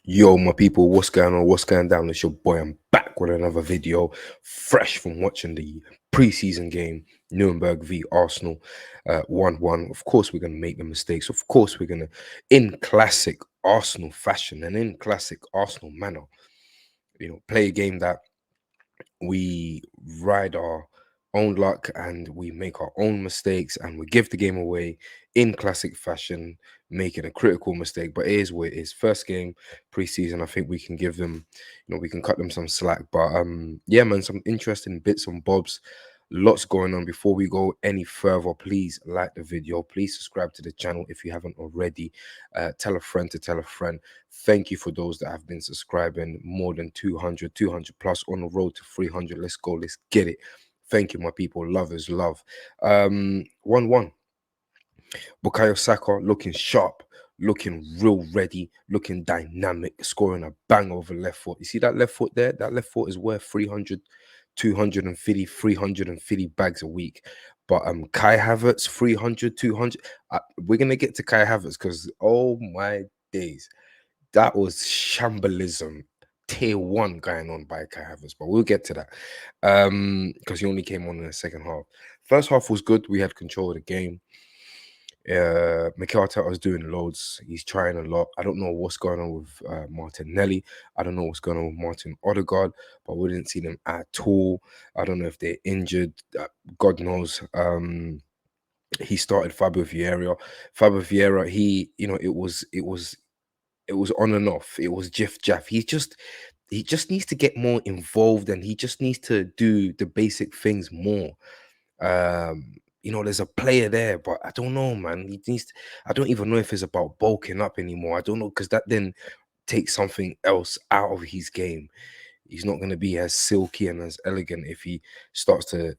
Yo, my people, what's going on? What's going down? It's your boy. I'm back with another video, fresh from watching the preseason game, Nuremberg v Arsenal, 1-1. Of course, we're going to make the mistakes. Of course, we're going to, in classic Arsenal fashion and in classic Arsenal manner, play a game that we ride our own luck and we make our own mistakes and we give the game away in classic fashion, making a critical mistake. But it is what it is. First game preseason, I think we can give them, we can cut them some slack. But yeah, man, some interesting bits and bobs. Lots going on. Before we go any further, please like the video. Please subscribe to the channel if you haven't already. Tell a friend to tell a friend. Thank you for those that have been subscribing. More than 200 plus on the road to 300. Let's go. Let's get it. Thank you, my people. Love is love. 1-1. Bukayo Saka looking sharp, looking real ready, looking dynamic, scoring a bang over left foot. You see that left foot there? That left foot is worth 300, 250, 350 bags a week. But Kai Havertz, 300, 200. We're going to get to Kai Havertz because, oh my days, that was shambalism. Tier one going on by Kai Havertz, but we'll get to that because he only came on in the second half. First half was good. We had control of the game. Mikel Arteta was doing loads. He's trying a lot. I don't know what's going on with Martinelli. I don't know what's going on with Martin Odegaard, but we didn't see them at all. I don't know if they're injured. God knows. He started Fabio Vieira. Fabio Vieira, it was on and off. It was jiff jaff. He just needs to get more involved and he just needs to do the basic things more. There's a player there, but I don't know, man. I don't even know if it's about bulking up anymore. I don't know, because that then takes something else out of his game. He's not going to be as silky and as elegant if he starts to,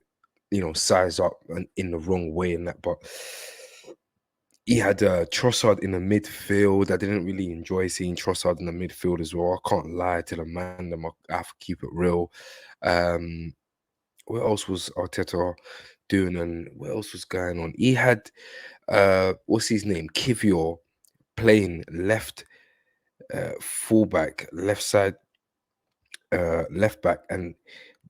size up in the wrong way and that. But he had Trossard in the midfield. I didn't really enjoy seeing Trossard in the midfield as well. I can't lie to the man. I have to keep it real. Um, what else was Arteta doing and what else was going on? He had what's his name? Kivior playing left fullback, left side left back, and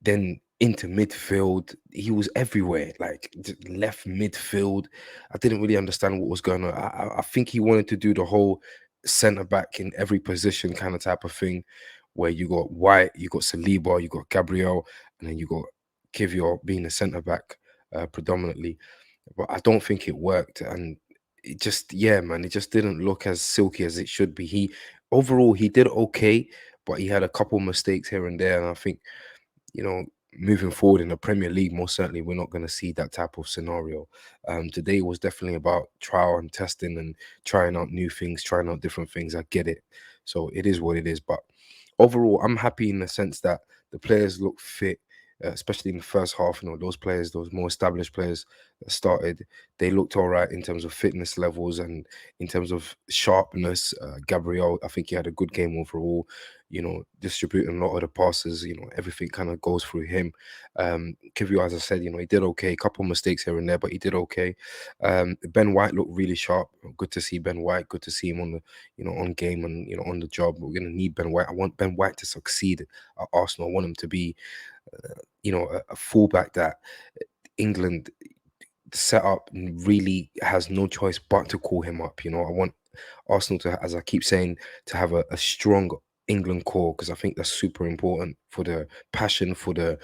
then into midfield. He was everywhere, like left midfield. I didn't really understand what was going on. I think he wanted to do the whole centre back in every position kind of type of thing, where you got White, you got Saliba, you got Gabriel, and then you got Kivior being a centre back predominantly. But I don't think it worked, and it just, yeah, man, it just didn't look as silky as it should be. Overall he did okay, but he had a couple mistakes here and there, and I think, you know, moving forward in the Premier League, most certainly we're not going to see that type of scenario. Today was definitely about trial and testing and trying out new things, trying out different things. I get it. So it is what it is. But overall, I'm happy in the sense that the players look fit, especially in the first half. Those players, those more established players that started, they looked all right in terms of fitness levels and in terms of sharpness. Gabriel, I think he had a good game overall, distributing a lot of the passes, everything kind of goes through him. Kivio, as I said, he did okay, a couple mistakes here and there, but he did okay. Ben White looked really sharp. Good to see Ben White. Good to see him on the, on game and, on the job. We're going to need Ben White. I want Ben White to succeed at Arsenal. I want him to be, a fullback that England set up really has no choice but to call him up. I want Arsenal to, as I keep saying, to have a strong England core, because I think that's super important for the passion, for the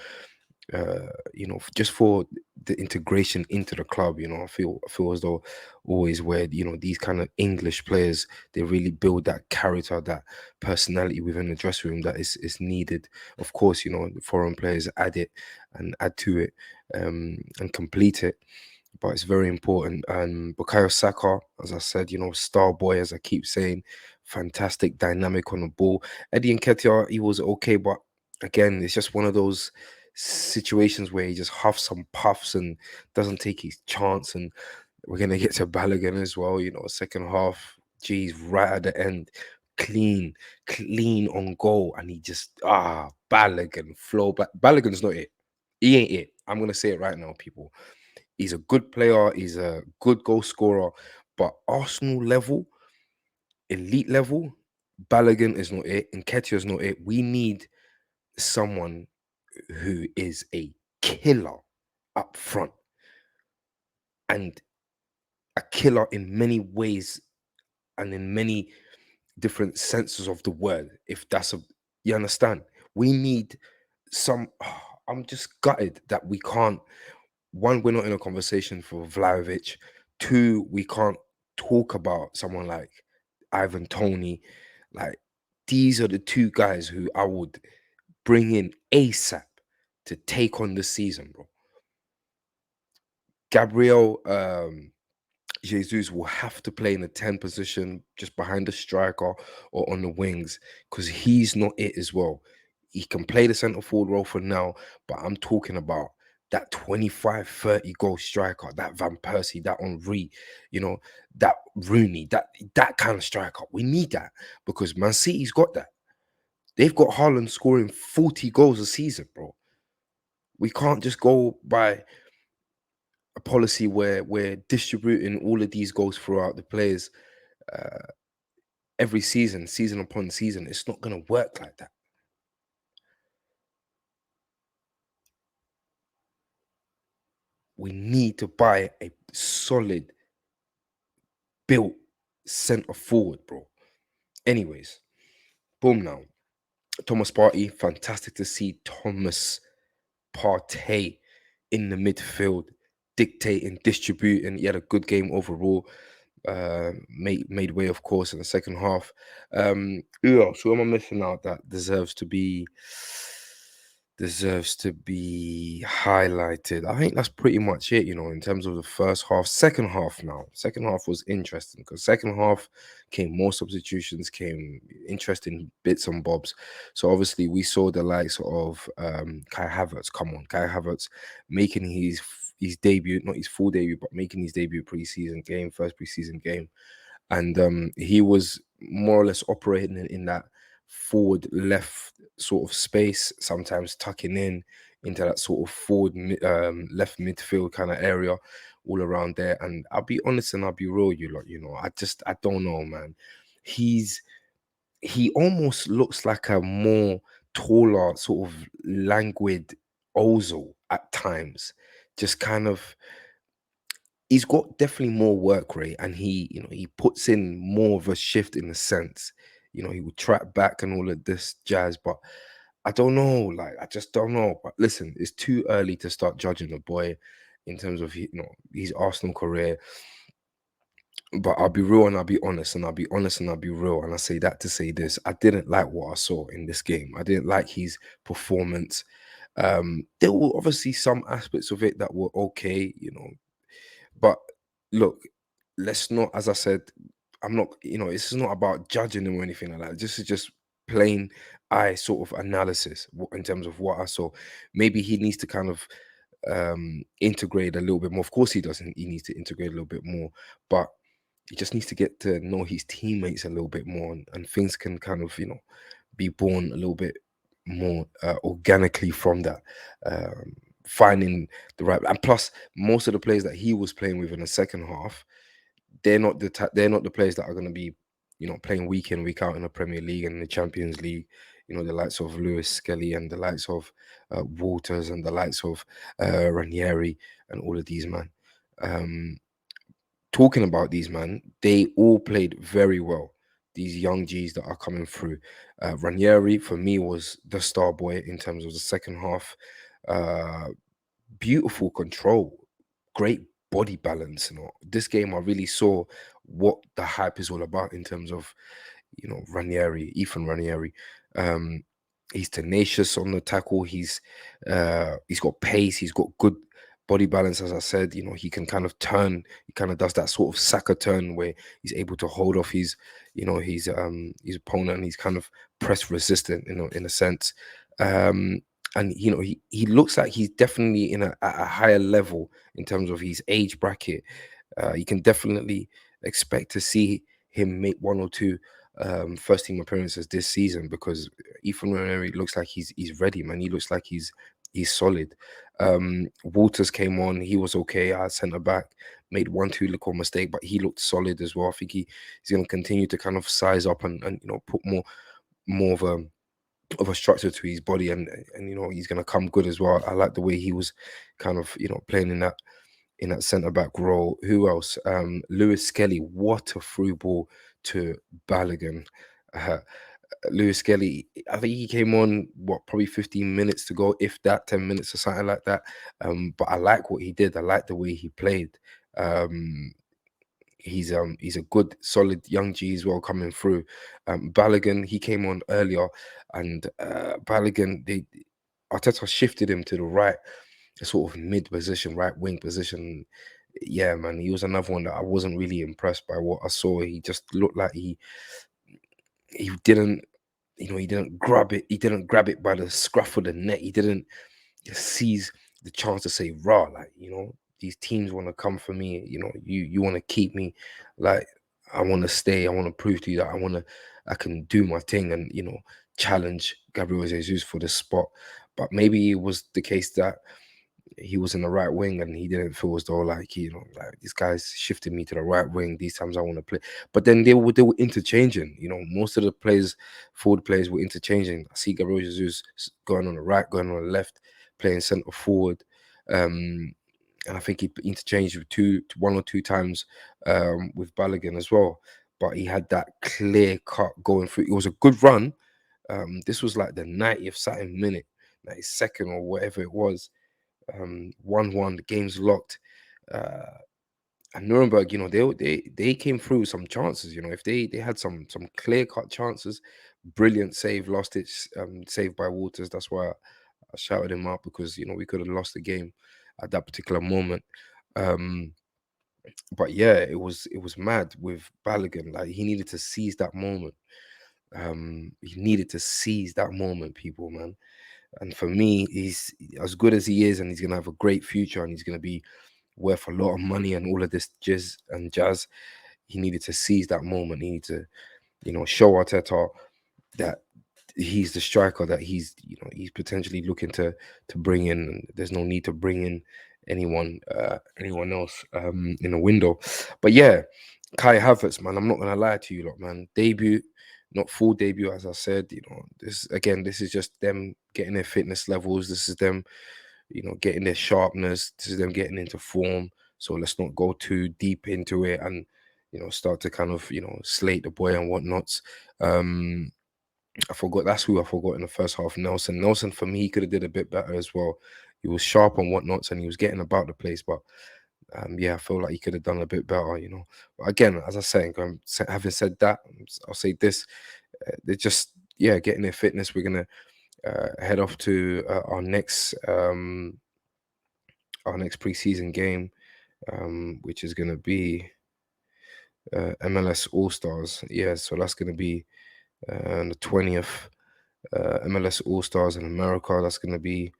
just for the integration into the club. I feel as though always where these kind of English players, they really build that character, that personality within the dressing room that is needed. Of course, the foreign players add it and add to it, and complete it, but it's very important. And Bukayo Saka, as I said, star boy, as I keep saying, fantastic dynamic on the ball. Eddie Nketiah, he was okay, but again, it's just one of those situations where he just huffs and puffs and doesn't take his chance. And we're gonna get to Balogun as well. Second half, geez, right at the end, clean, clean on goal, and he just Balogun flow back. Balogun's not it. He ain't it. I'm gonna say it right now, people. He's a good player. He's a good goal scorer, but Arsenal level, elite level, Balogun is not it. Nketiah is not it. We need someone who is a killer up front and a killer in many ways and in many different senses of the word. If that's a, you understand? We need some. I'm just gutted that we can't. One, we're not in a conversation for Vlahovic. Two, we can't talk about someone like Ivan Tony. Like, these are the two guys who I would bring in ASAP to take on the season, bro. Gabriel Jesus will have to play in a 10 position just behind the striker or on the wings because he's not it as well. He can play the centre forward role for now, but I'm talking about that 25, 30 goal striker, that Van Persie, that Henri, you know, that Rooney, that kind of striker. We need that because Man City's got that. They've got Haaland scoring 40 goals a season, bro. We can't just go by a policy where we're distributing all of these goals throughout the players uh, every season, season upon season. It's not going to work like that. We need to buy a solid, built centre forward, bro. Anyways, boom now. Thomas Partey, fantastic to see Thomas Partey in the midfield, dictating, distributing. He had a good game overall. Made way, of course, in the second half. Who else? Who am I missing out that deserves to be highlighted? I think that's pretty much it, in terms of the first half. Second half now. Second half was interesting because second half came more substitutions, came interesting bits and bobs. So obviously we saw the likes of Kai Havertz. Come on, Kai Havertz making his debut, not his full debut, but making his debut preseason game, first preseason game. And he was more or less operating in that forward left sort of space, sometimes tucking in into that sort of forward left midfield kind of area, all around there. And I'll be honest and I'll be real, you lot, I don't know, man. He almost looks like a more taller, sort of languid Ozil at times. Just kind of, he's got definitely more work rate, and he puts in more of a shift in a sense. He would track back and all of this jazz, but I don't know. Like, I just don't know. But listen, it's too early to start judging the boy in terms of his Arsenal career. But I'll be real and I'll be honest, and I'll be honest and I'll be real. And I say that to say this: I didn't like what I saw in this game. I didn't like his performance. There were obviously some aspects of it that were okay, but look, let's not, as I said, I'm not, this is not about judging him or anything like that. This is just plain eye sort of analysis in terms of what I saw. Maybe he needs to kind of integrate a little bit more. Of course, he doesn't. He needs to integrate a little bit more, but he just needs to get to know his teammates a little bit more, and things can kind of, be born a little bit more organically from that. Finding the right, and plus most of the players that he was playing with in the second half, they're not the players that are going to be, playing week in week out in the Premier League and the Champions League. The likes of Lewis Skelly and the likes of Waters and the likes of Ranieri and all of these man. Um, Talking about these man, they all played very well. These young G's that are coming through. Ranieri for me was the star boy in terms of the second half. Uh, Beautiful control, great body balance. This game I really saw what the hype is all about in terms of Ranieri, Ethan Ranieri. Um, he's tenacious on the tackle. He's got pace. He's got good body balance, as I said. He can kind of turn. He kind of does that sort of Saka turn where he's able to hold off his opponent, and he's kind of press resistant, in a sense. And he looks like he's definitely at a higher level in terms of his age bracket. You can definitely expect to see him make one or two first team appearances this season, because Ethan Ranieri looks like he's ready, man. He looks like he's He's solid. Walters came on. He was okay. Our centre back made one, two little mistake, but he looked solid as well. I think he's going to continue to kind of size up and put more of a structure to his body, and he's going to come good as well. I like the way he was kind of playing in that centre back role. Who else? Lewis Skelly. What a through ball to Balogun. Uh, Lewis Skelly, I think he came on probably 15 minutes to go, if that, 10 minutes or something like that. But I like what he did. I like the way he played. Um, he's a good, solid young G as well coming through. Balogun, he came on earlier, and Balogun, Arteta shifted him to the right, sort of mid position, right wing position. Yeah, man, he was another one that I wasn't really impressed by what I saw. He just looked like he didn't, he didn't grab it. He didn't grab it by the scruff of the neck. He didn't just seize the chance to say, "Raw, like these teams want to come for me. You want to keep me. Like I want to stay. I want to prove to you that I can do my thing and challenge Gabriel Jesus for the spot." But maybe it was the case that he was in the right wing and he didn't feel as though like like these guys shifted me to the right wing. These times I want to play, but then they were interchanging. Most of the players, forward players, were interchanging. I see Gabriel Jesus going on the right, going on the left, playing centre forward. And I think he interchanged with one or two times with Balogun as well. But he had that clear cut going through. It was a good run. This was like the 90th something minute, 92nd or whatever it was. 1-1, the game's locked. Uh, and Nuremberg, they came through some chances. If they had some clear cut chances, brilliant save, lost it, saved by Walters. That's why I shouted him out, because we could have lost the game at that particular moment. Um, but yeah, it was mad with Balogun. Like he needed to seize that moment. He needed to seize that moment, people, man. And for me, he's as good as he is, and he's gonna have a great future, and he's gonna be worth a lot of money and all of this jazz. He needed to seize that moment. He needed to, show Arteta that he's the striker that he's potentially looking to bring in. And there's no need to bring in anyone else in the window. But yeah, Kai Havertz, man, I'm not gonna lie to you, lot, man. Debut, not full debut, as I said. This is just them getting their fitness levels. This is them, getting their sharpness. This is them getting into form. So let's not go too deep into it and start to kind of slate the boy and whatnots. I forgot, that's who I forgot in the first half. Nelson, for me, he could have did a bit better as well. He was sharp on whatnots and he was getting about the place, but yeah, I feel like he could have done a bit better. But again, as I say, having said that, I'll say this: they're just getting their fitness. We're gonna head off to our next preseason game, which is gonna be MLS All Stars. Yeah, so that's gonna be on the 20th. MLS All Stars in America. That's gonna be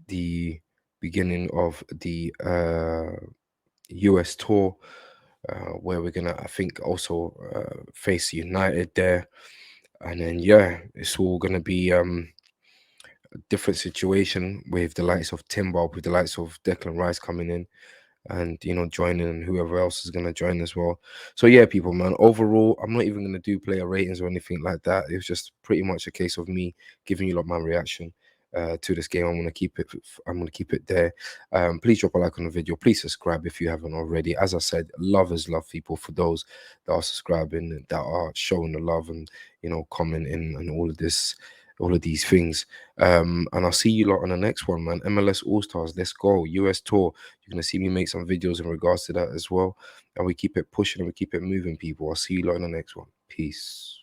the beginning of the US tour, where we're gonna, I think, also face United there. And then it's all gonna be a different situation with the likes of Timber, with the likes of Declan Rice coming in and joining, and whoever else is going to join as well. So yeah, people, man, overall, I'm not even going to do player ratings or anything like that. It was just pretty much a case of me giving you my reaction to this game. I'm going to keep it there. Please drop a like on the video. Please subscribe if you haven't already. As I said, love is love, people. For those that are subscribing and that are showing the love and commenting and all of these things. And I'll see you lot on the next one, man. MLS All Stars, let's go. US tour. You're gonna see me make some videos in regards to that as well. And we keep it pushing and we keep it moving, people. I'll see you lot in the next one. Peace.